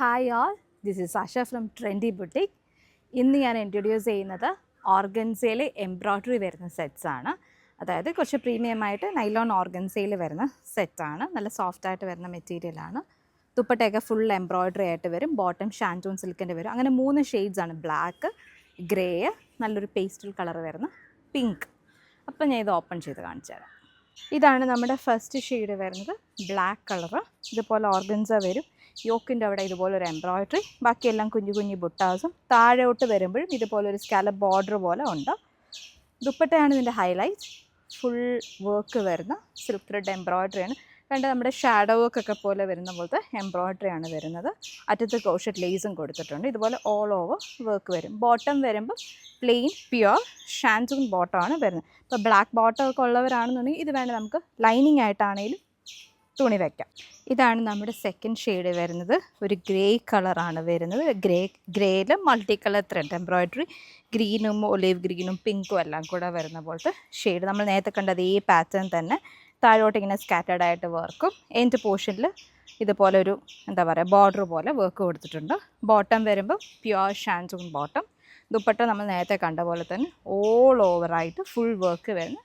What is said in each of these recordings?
Hi all, this is Asha from trendy boutique. ഇന്ന് ഞാൻ introduce ചെയ്യുന്നത് ഓർഗൻസയിൽ എംബ്രോയ്ഡറി വരുന്ന സെറ്റ്സാണ്. അതായത് കുറച്ച് പ്രീമിയമായിട്ട് നൈലോൺ ഓർഗൻസയിൽ വരുന്ന സെറ്റാണ്. നല്ല സോഫ്റ്റായിട്ട് വരുന്ന മെറ്റീരിയലാണ്. ദുപ്പട്ടയൊക്കെ ഫുൾ എംബ്രോയ്ഡറി ആയിട്ട് വരും. ബോട്ടം ഷാൻറ്റൂൺ സിൽക്കിൻ്റെ വരും. അങ്ങനെ 3 ഷെയ്ഡ്സാണ്: ബ്ലാക്ക്, ഗ്രേ, നല്ലൊരു പേസ്റ്റൽ കളർ വരുന്ന പിങ്ക്. അപ്പം ഞാൻ ഇത് ഓപ്പൺ ചെയ്ത് കാണിച്ചു തരാം. ഇതാണ് നമ്മുടെ ഫസ്റ്റ് ഷെയ്ഡ് വരുന്നത്, ബ്ലാക്ക് കളറ്. ഇതുപോലെ ഓർഗൻസ വരും. യോക്കിൻ്റെ അവിടെ ഇതുപോലൊരു എംബ്രോയ്ഡറി, ബാക്കിയെല്ലാം കുഞ്ഞു കുഞ്ഞു ബുട്ടാസും. താഴോട്ട് വരുമ്പോഴും ഇതുപോലൊരു സ്കാലപ്പ് ബോർഡർ പോലെ ഉണ്ട്. ദുപ്പട്ടയാണ് ഇതിൻ്റെ ഹൈലൈറ്റ്. ഫുൾ വർക്ക് വരുന്ന സിൽക്ക് ത്രെഡ് എംബ്രോയ്ഡറിയാണ്. കണ്ട് നമ്മുടെ ഷാഡോ വർക്കൊക്കെ പോലെ വരുന്ന പോലത്തെ എംബ്രോയ്ഡറിയാണ് വരുന്നത്. അറ്റത്ത് ക്രോഷറ്റ് ലേസും കൊടുത്തിട്ടുണ്ട്. ഇതുപോലെ ഓൾ ഓവർ വർക്ക് വരും. ബോട്ടം വരുമ്പോൾ പ്ലെയിൻ പ്യുവർ ഷാൻറ്റൂൺ ബോട്ടമാണ് വരുന്നത്. ഇപ്പോൾ ബ്ലാക്ക് ബോട്ടം ഒക്കെ ഉള്ളവരാണെന്നുണ്ടെങ്കിൽ ഇത് വേണ്ട നമുക്ക് ലൈനിങ് ആയിട്ടാണെങ്കിലും തുണി വയ്ക്കാം. ഇതാണ് നമ്മുടെ സെക്കൻഡ് ഷെയ്ഡ് വരുന്നത്. ഒരു ഗ്രേ കളറാണ് വരുന്നത്. ഗ്രേയിൽ മൾട്ടി കളർ ത്രെഡ് എംബ്രോയ്ഡറി, ഗ്രീനും ഒലീവ് ഗ്രീനും പിങ്കും എല്ലാം കൂടെ വരുന്ന പോലത്തെ ഷെയ്ഡ്. നമ്മൾ നേരത്തെ കണ്ട അതേ പാറ്റേൺ തന്നെ താഴോട്ട് ഇങ്ങനെ സ്കാറ്റേഡ് ആയിട്ട് വർക്കും. എൻഡ് പോർഷനിൽ ഇതുപോലെ ഒരു എന്താ പറയുക ബോർഡർ പോലെ വർക്ക് കൊടുത്തിട്ടുണ്ട്. ബോട്ടം വരുമ്പോൾ പ്യുവർ ഷാൻറ്റൂൺ ബോട്ടം. ദുപ്പട്ട നമ്മൾ നേരത്തെ കണ്ട പോലെ തന്നെ ഓൾ ഓവറായിട്ട് ഫുൾ വർക്ക് വരുന്ന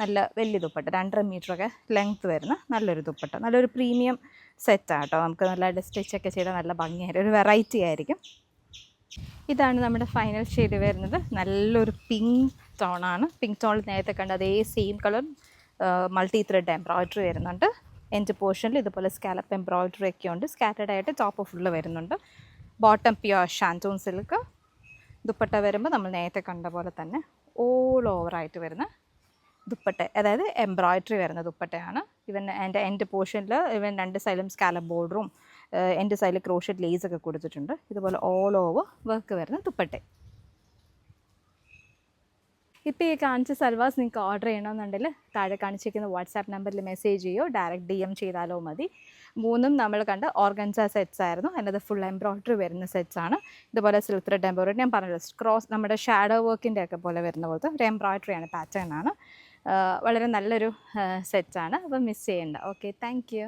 നല്ല വലിയ ദുപ്പട്ട, 2.5 മീറ്ററൊക്കെ ലെങ്ത്ത് വരുന്ന നല്ലൊരു ദുപ്പട്ട. നല്ലൊരു പ്രീമിയം സെറ്റാണ് കേട്ടോ. നമുക്ക് നല്ല സ്റ്റിച്ചൊക്കെ ചെയ്താൽ നല്ല ഭംഗിയായിട്ട് ഒരു വെറൈറ്റി ആയിരിക്കും. ഇതാണ് നമ്മുടെ ഫൈനൽ ഷെയ്ഡ് വരുന്നത്. നല്ലൊരു പിങ്ക് ടോണാണ്. പിങ്ക് ടോണിൽ നേരത്തെ കണ്ട അതേ same colour multi thread embroidery വരുന്നുണ്ട്. എൻഡ് പോർഷനിൽ ഇതുപോലെ സ്കാലപ്പ് എംബ്രോയ്ഡറി ഒക്കെ ഉണ്ട്. സ്കാറ്റേഡ് ആയിട്ട് ടോപ്പ് ഫുള്ള് വരുന്നുണ്ട്. Bottom pure shantoon silk. Dupatta വരുമ്പോൾ നമ്മൾ നേരത്തെ കണ്ട പോലെ തന്നെ ഓൾ ഓവറായിട്ട് വരുന്ന ദുപ്പട്ട, അതായത് എംബ്രോയ്ഡറി വരുന്ന ദുപ്പട്ടയാണ്. ഇവൻ എൻ്റെ എൻഡ് പോർഷനിൽ ഇവൻ 2 സൈഡിലും സ്കാലപ്പ് ബോർഡറും എൻ്റെ സൈഡിൽ ക്രോഷറ്റ് ലേസൊക്കെ കൊടുത്തിട്ടുണ്ട്. ഇതുപോലെ ഓൾ ഓവർ വർക്ക് വരുന്ന ദുപ്പട്ട. ഇപ്പോൾ ഈ കാണിച്ച സൽവാസ് നിങ്ങൾക്ക് ഓർഡർ ചെയ്യണമെന്നുണ്ടെങ്കിൽ താഴെ കാണിച്ചിരിക്കുന്ന വാട്സാപ്പ് നമ്പറിൽ മെസ്സേജ് ചെയ്യോ ഡയറക്റ്റ് DM ചെയ്താലോ മതി. 3 നമ്മൾ കണ്ട ഓർഗൻസ സെറ്റ്സ് ആയിരുന്നു. അതിനകത്ത് ഫുൾ എംബ്രോയ്ഡറി വരുന്ന സെറ്റ്സാണ്. ഇതുപോലെ സിൽക്ക് ത്രെഡ് എംബ്രോയ്ഡറി, ഞാൻ പറഞ്ഞത് ക്രോസ് നമ്മുടെ ഷാഡോ വർക്കിൻ്റെ ഒക്കെ പോലെ വരുന്ന പോലത്തെ ഒരു എംബ്രോയ്ഡറിയാണ്, പാറ്റേൺ ആണ്. വളരെ നല്ലൊരു സെറ്റാണ്. അപ്പോൾ മിസ് ചെയ്യേണ്ട. Okay, thank you.